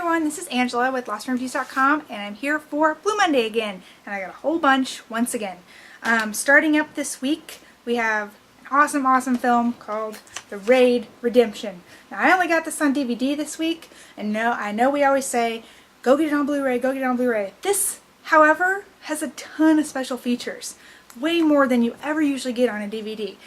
everyone, this is Angela with LostFilmReviews.com, and I'm here for Blue Monday again, and I got a whole bunch once again. Starting up this week, we have an awesome film called The Raid Redemption. Now, I only got this on DVD this week, and I know we always say, go get it on Blu-ray, go get it on Blu-ray. This, however, has a ton of special features, way more than you ever usually get on a DVD.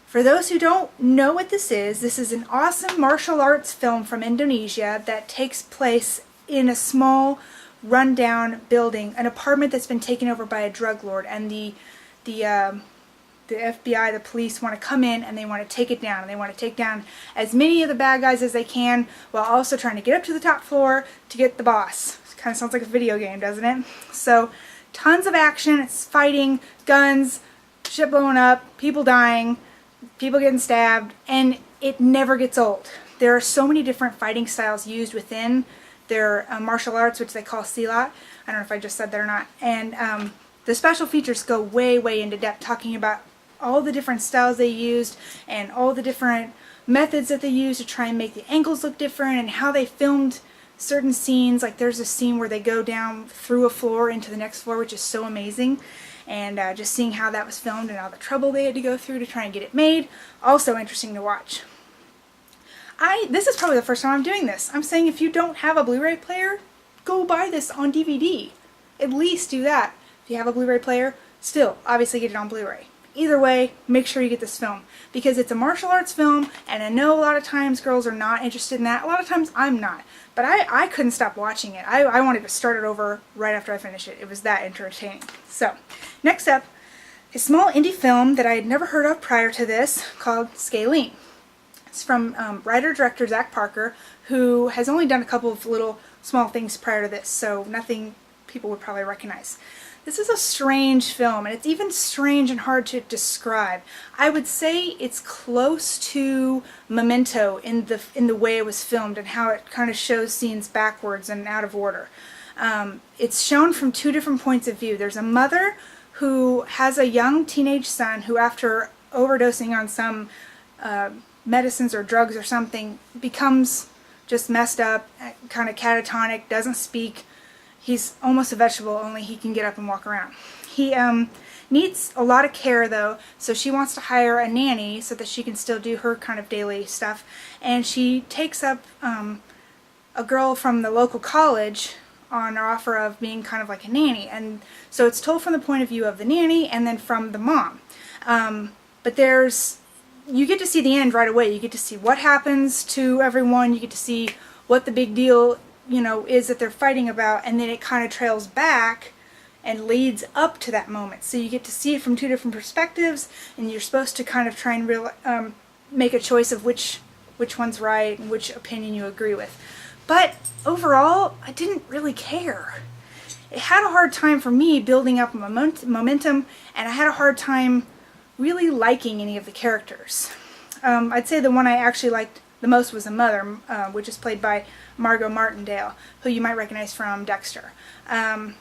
For those who don't know what this is an awesome martial arts film from Indonesia that takes place in a small, rundown building, an apartment that's been taken over by a drug lord, and the FBI, the police, want to come in and they want to take it down, and they want to take down as many of the bad guys as they can while also trying to get up to the top floor to get the boss. It kind of sounds like a video game, doesn't it? So, tons of action, it's fighting, guns, shit blowing up, people dying, people getting stabbed, and it never gets old. There are so many different fighting styles used within their martial arts, which they call silat. I don't know if I just said that or not. And the special features go way into depth, talking about all the different styles they used and all the different methods that they used to try and make the angles look different, and how they filmed certain scenes. Like there's a scene where they go down through a floor into the next floor, which is so amazing. And just seeing how that was filmed and all the trouble they had to go through to try and get it made, also interesting to watch. This is probably the first time I'm doing this. I'm saying if you don't have a Blu-ray player, go buy this on DVD. At least do that. If you have a Blu-ray player, still, obviously get it on Blu-ray. Either way, make sure you get this film, because it's a martial arts film, and I know a lot of times girls are not interested in that. A lot of times I'm not. But I couldn't stop watching it. I wanted to start it over right after I finished it. It was that entertaining. So, next up, a small indie film that I had never heard of prior to this called Scalene. It's from writer-director Zach Parker, who has only done a couple of little small things prior to this, so nothing people would probably recognize. This is a strange film, and it's even strange and hard to describe. I would say it's close to Memento in the way it was filmed and how it kind of shows scenes backwards and out of order. It's shown from two different points of view. There's a mother who has a young teenage son who, after overdosing on some medicines or drugs or something, becomes just messed up, kind of catatonic, doesn't speak. He's almost a vegetable, only he can get up and walk around. He needs a lot of care, though, so she wants to hire a nanny so that she can still do her kind of daily stuff. And she takes up a girl from the local college on her offer of being kind of like a nanny. And so it's told from the point of view of the nanny and then from the mom. But you get to see the end right away. You get to see what happens to everyone. You get to see what the big deal is that they're fighting about, and then it kind of trails back and leads up to that moment. So you get to see it from two different perspectives, and you're supposed to kind of try and make a choice of which one's right and which opinion you agree with. But overall, I didn't really care. It had a hard time for me building up momentum, and I had a hard time really liking any of the characters. I'd say the one I actually liked the most was the mother, which is played by Margot Martindale, who you might recognize from Dexter. And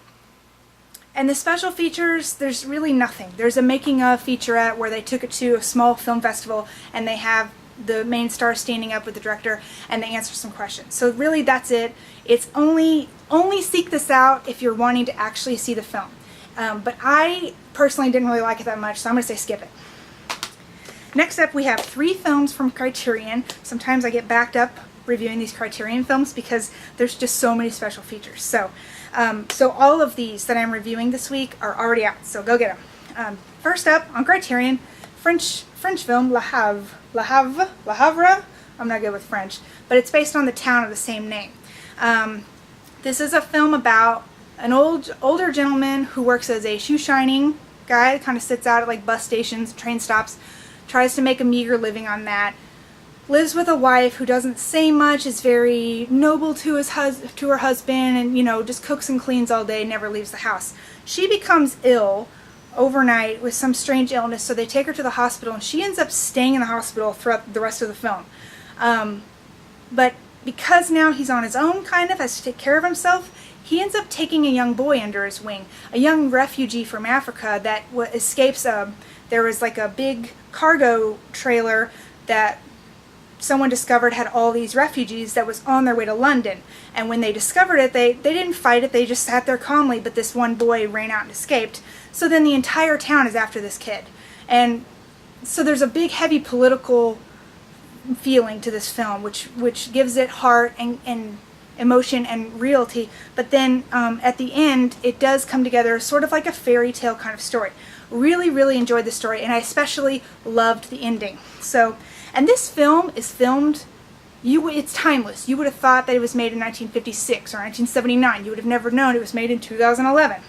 the special features, there's really nothing. There's a making of featurette where they took it to a small film festival and they have the main star standing up with the director and they answer some questions. So really that's it. It's only seek this out if you're wanting to actually see the film. But I personally didn't really like it that much, so I'm going to say skip it. Next up, we have 3 films from Criterion. Sometimes I get backed up reviewing these Criterion films because there's just so many special features. So all of these that I'm reviewing this week are already out, so go get them. First up, on Criterion, French film Le Havre. I'm not good with French, but it's based on the town of the same name. This is a film about an older gentleman who works as a shoe shining guy, kind of sits out at like bus stations, train stops, tries to make a meager living on that, lives with a wife who doesn't say much, is very noble to her husband, and just cooks and cleans all day, never leaves the house. She becomes ill overnight with some strange illness, so they take her to the hospital, and she ends up staying in the hospital throughout the rest of the film. But because now he's on his own, kind of has to take care of himself, he ends up taking a young boy under his wing, a young refugee from Africa that escapes there was like a big cargo trailer that someone discovered had all these refugees that was on their way to London. And when they discovered it, they didn't fight it, they just sat there calmly, but this one boy ran out and escaped. So then the entire town is after this kid. And so there's a big, heavy political feeling to this film, which gives it heart and emotion and reality. But then at the end, it does come together sort of like a fairy tale kind of story. Really, really enjoyed the story, and I especially loved the ending. So, and this film is filmed, it's timeless. You would have thought that it was made in 1956 or 1979. You would have never known it was made in 2011.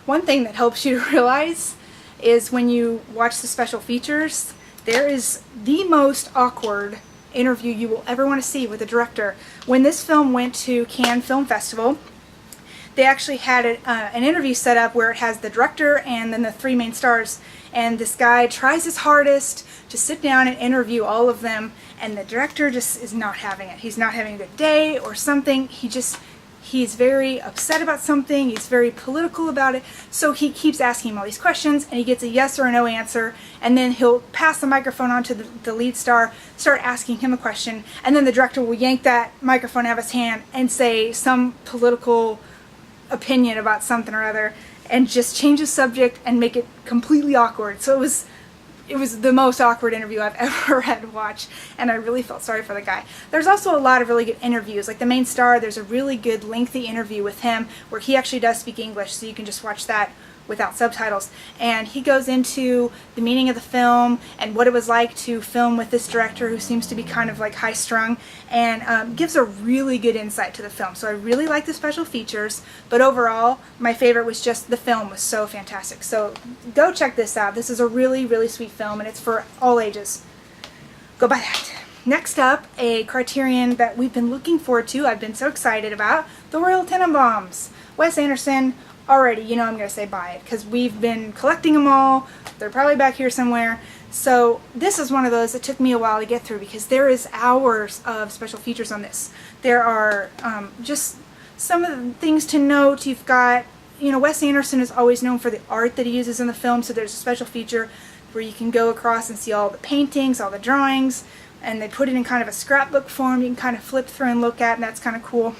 One thing that helps you to realize is when you watch the special features, there is the most awkward interview you will ever want to see with the director. When this film went to Cannes Film Festival, they actually had an interview set up where it has the director and then the three main stars, and this guy tries his hardest to sit down and interview all of them, and the director just is not having it. He's not having a good day or something. He's very upset about something. He's very political about it. So he keeps asking him all these questions, and he gets a yes or a no answer, and then he'll pass the microphone on to the lead star, start asking him a question, and then the director will yank that microphone out of his hand and say some political opinion about something or other, and just change the subject and make it completely awkward. So it was the most awkward interview I've ever had to watch, and I really felt sorry for the guy. There's also a lot of really good interviews. Like the main star, there's a really good lengthy interview with him where he actually does speak English, so you can just watch that without subtitles. And he goes into the meaning of the film and what it was like to film with this director who seems to be kind of like high-strung, and gives a really good insight to the film. So I really like the special features, but overall, my favorite was just the film was so fantastic. So go check this out. This is a really, really sweet film, and it's for all ages. Go buy that. Next up, a Criterion that we've been looking forward to, I've been so excited about, The Royal Tenenbaums. Wes Anderson. Already, you know I'm going to say buy it, because we've been collecting them all. They're probably back here somewhere. So this is one of those that took me a while to get through, because there is hours of special features on this. There are just some of the things to note. You've got, you know, Wes Anderson is always known for the art that he uses in the film, so there's a special feature where you can go across and see all the paintings, all the drawings, and they put it in kind of a scrapbook form you can kind of flip through and look at, and that's kind of cool.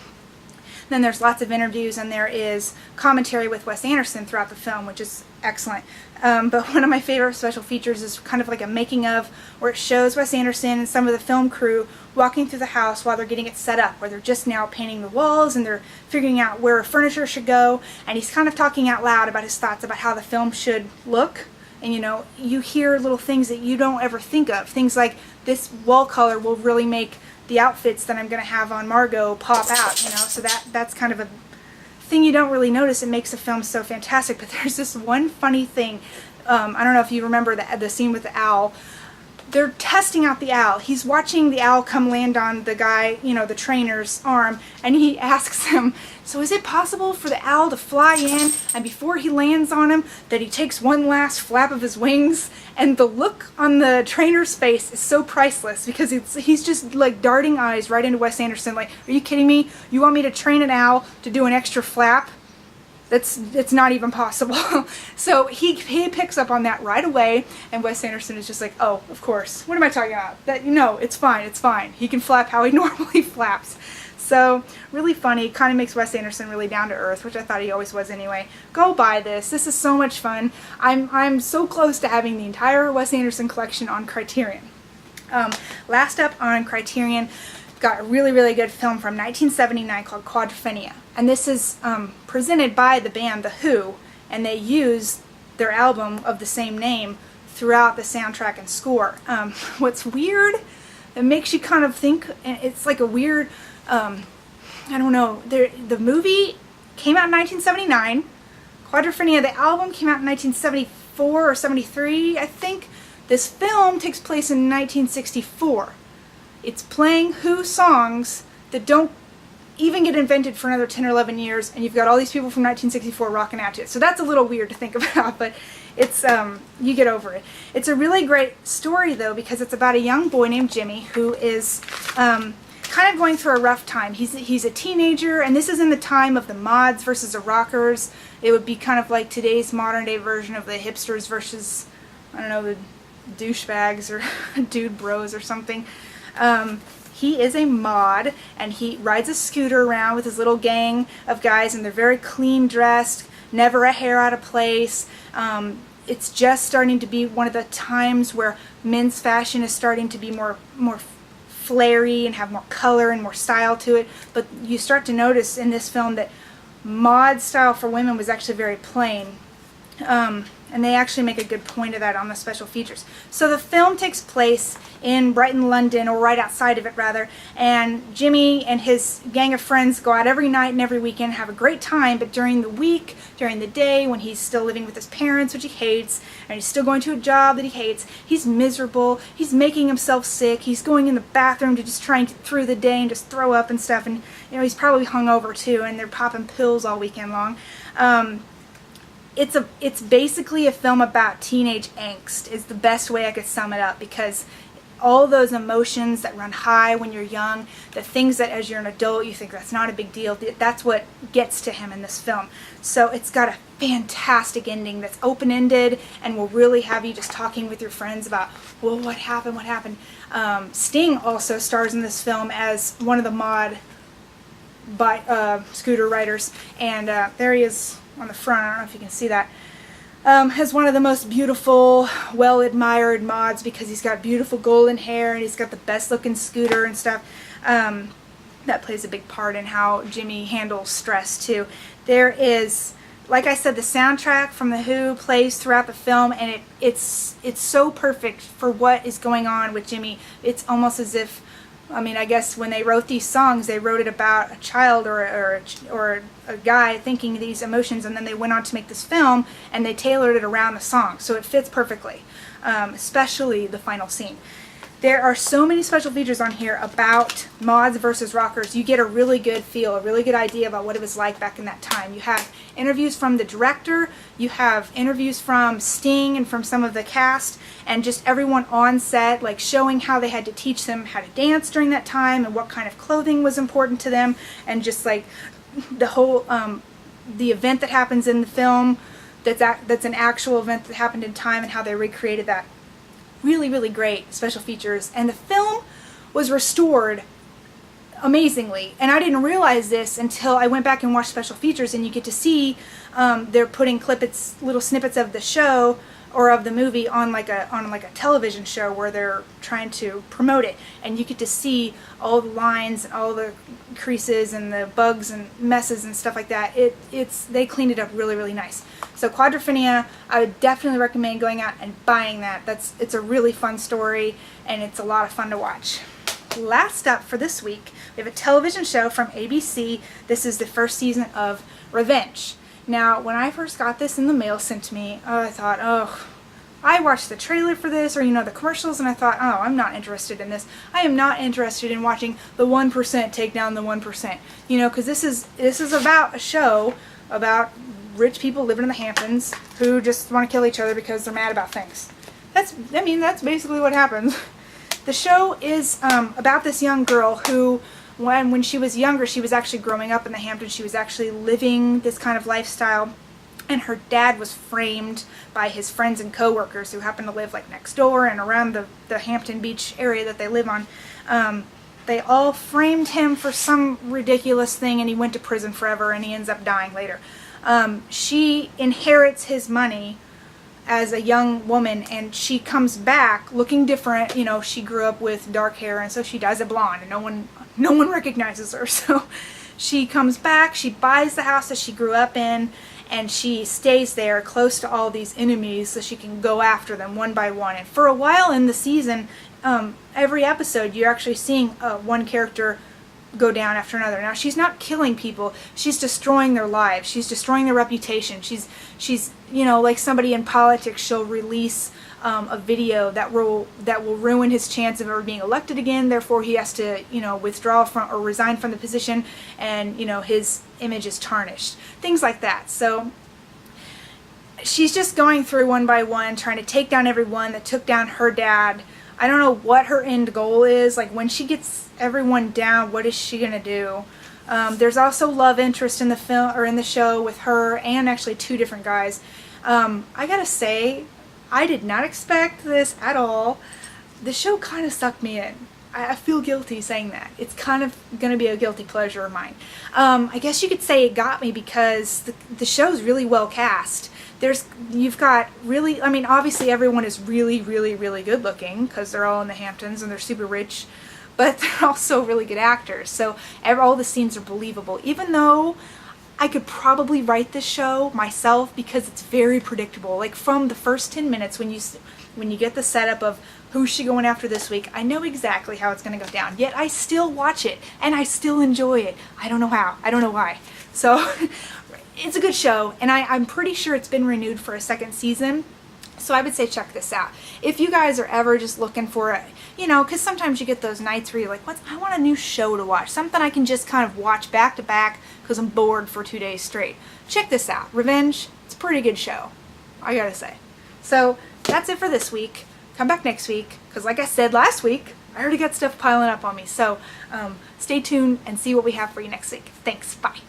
Then there's lots of interviews, and there is commentary with Wes Anderson throughout the film, which is excellent. But one of my favorite special features is kind of like a making of, where it shows Wes Anderson and some of the film crew walking through the house while they're getting it set up, where they're just now painting the walls and they're figuring out where furniture should go, and he's kind of talking out loud about his thoughts about how the film should look. And you know, you hear little things that you don't ever think of. Things like this wall color will really make the outfits that I'm going to have on Margot pop out, you know, so that's kind of a thing you don't really notice. It makes the film so fantastic. But there's this one funny thing. I don't know if you remember the scene with the owl. They're testing out the owl. He's watching the owl come land on the guy, you know, the trainer's arm, and he asks him, so is it possible for the owl to fly in, and before he lands on him, that he takes one last flap of his wings? And the look on the trainer's face is so priceless, because he's just like darting eyes right into Wes Anderson, like, are you kidding me? You want me to train an owl to do an extra flap? It's not even possible. So he picks up on that right away, and Wes Anderson is just like, oh, of course. What am I talking about? That, you know, it's fine, it's fine. He can flap how he normally flaps. So really funny. Kind of makes Wes Anderson really down to earth, which I thought he always was anyway. Go buy this. This is so much fun. I'm so close to having the entire Wes Anderson collection on Criterion. Last up on Criterion, got a really, really good film from 1979 called Quadrophenia. And this is presented by the band The Who, and they use their album of the same name throughout the soundtrack and score. What's weird, it makes you kind of think, it's like a weird, I don't know, the movie came out in 1979, Quadrophenia, the album came out in 1974 or 73, I think. This film takes place in 1964. It's playing Who songs that don't even get invented for another 10 or 11 years, and you've got all these people from 1964 rocking out to it. So that's a little weird to think about, but it's, you get over it. It's a really great story, though, because it's about a young boy named Jimmy who is kind of going through a rough time. He's a teenager, and this is in the time of the mods versus the rockers. It would be kind of like today's modern-day version of the hipsters versus, I don't know, the douchebags or dude bros or something. He is a mod, and he rides a scooter around with his little gang of guys, and they're very clean dressed, never a hair out of place. It's just starting to be one of the times where men's fashion is starting to be more flary and have more color and more style to it. But you start to notice in this film that mod style for women was actually very plain. And they actually make a good point of that on the special features. So the film takes place in Brighton, London, or right outside of it rather, and Jimmy and his gang of friends go out every night and every weekend, have a great time, but during the week, during the day, when he's still living with his parents, which he hates, and he's still going to a job that he hates, he's miserable, he's making himself sick, he's going in the bathroom to just try and get through the day and just throw up and stuff, and he's probably hungover too, and they're popping pills all weekend long. It's basically a film about teenage angst is the best way I could sum it up, because all those emotions that run high when you're young, the things that as you're an adult you think that's not a big deal, that's what gets to him in this film. So it's got a fantastic ending that's open-ended and will really have you just talking with your friends about, well, what happened? Sting also stars in this film as one of the mod scooter riders, and there he is on the front. I don't know if you can see that. Has one of the most beautiful, well-admired mods because he's got beautiful golden hair and he's got the best-looking scooter and stuff. That plays a big part in how Jimmy handles stress too. There is, like I said, the soundtrack from The Who plays throughout the film, and it's so perfect for what is going on with Jimmy. It's almost as if, I guess when they wrote these songs, they wrote it about a child or a guy thinking these emotions, and then they went on to make this film, and they tailored it around the song, so it fits perfectly, especially the final scene. There are so many special features on here about mods versus rockers. You get a really good feel, a really good idea about what it was like back in that time. You have interviews from the director, you have interviews from Sting and from some of the cast, and just everyone on set, like showing how they had to teach them how to dance during that time and what kind of clothing was important to them, and just like the whole the event that happens in the film that's an actual event that happened in time and how they recreated that. Really, really great special features, and the film was restored amazingly, and I didn't realize this until I went back and watched special features, and you get to see they're putting little snippets of the show or of the movie on like a television show where they're trying to promote it, and you get to see all the lines and all the creases and the bugs and messes and stuff like that. They cleaned it up really, really nice. So Quadrophenia, I would definitely recommend going out and buying that. It's a really fun story, and it's a lot of fun to watch. Last up for this week, we have a television show from ABC. This is the first season of Revenge. Now, when I first got this in the mail sent to me, I thought, I watched the trailer for this, or the commercials, and I thought, I'm not interested in this. I am not interested in watching the 1% take down the 1%. Because this is about a show about rich people living in the Hamptons who just want to kill each other because they're mad about things. That's basically what happens. The show is about this young girl who, when she was younger, she was actually growing up in the Hamptons. She was actually living this kind of lifestyle, and her dad was framed by his friends and coworkers who happen to live like next door and around the Hampton Beach area that they live on. They all framed him for some ridiculous thing, and he went to prison forever, and he ends up dying later. She inherits his money as a young woman, and she comes back looking different. She grew up with dark hair, and so she dyes it blonde, and no one recognizes her. So she comes back, she buys the house that she grew up in, and she stays there close to all these enemies so she can go after them one by one. And for a while in the season, every episode you're actually seeing one character go down after another. Now, she's not killing people, she's destroying their lives, she's destroying their reputation. She's like somebody in politics, she'll release a video that will ruin his chance of ever being elected again, therefore he has to withdraw from or resign from the position, and his image is tarnished, things like that. So she's just going through one by one, trying to take down everyone that took down her dad. I don't know what her end goal is. Like, when she gets everyone down, what is she gonna do? There's also love interest in the film or in the show with her and actually two different guys. I gotta say, I did not expect this at all. The show kind of sucked me in. I feel guilty saying that. It's kind of going to be a guilty pleasure of mine. I guess you could say it got me because the show's really well cast. You've got really, I mean, obviously everyone is really, really, really good looking because they're all in the Hamptons and they're super rich, but they're also really good actors. So all the scenes are believable, even though I could probably write this show myself because it's very predictable. Like from the first 10 minutes when you get the setup of who's she going after this week, I know exactly how it's going to go down. Yet I still watch it and I still enjoy it. I don't know how. I don't know why. So it's a good show, and I'm pretty sure it's been renewed for a second season. So I would say check this out. If you guys are ever just looking for a, you know, because sometimes you get those nights where you're like, I want a new show to watch. Something I can just kind of watch back to back because I'm bored for 2 days straight. Check this out. Revenge, it's a pretty good show, I gotta say. So that's it for this week. Come back next week, because like I said last week, I already got stuff piling up on me. So stay tuned and see what we have for you next week. Thanks. Bye.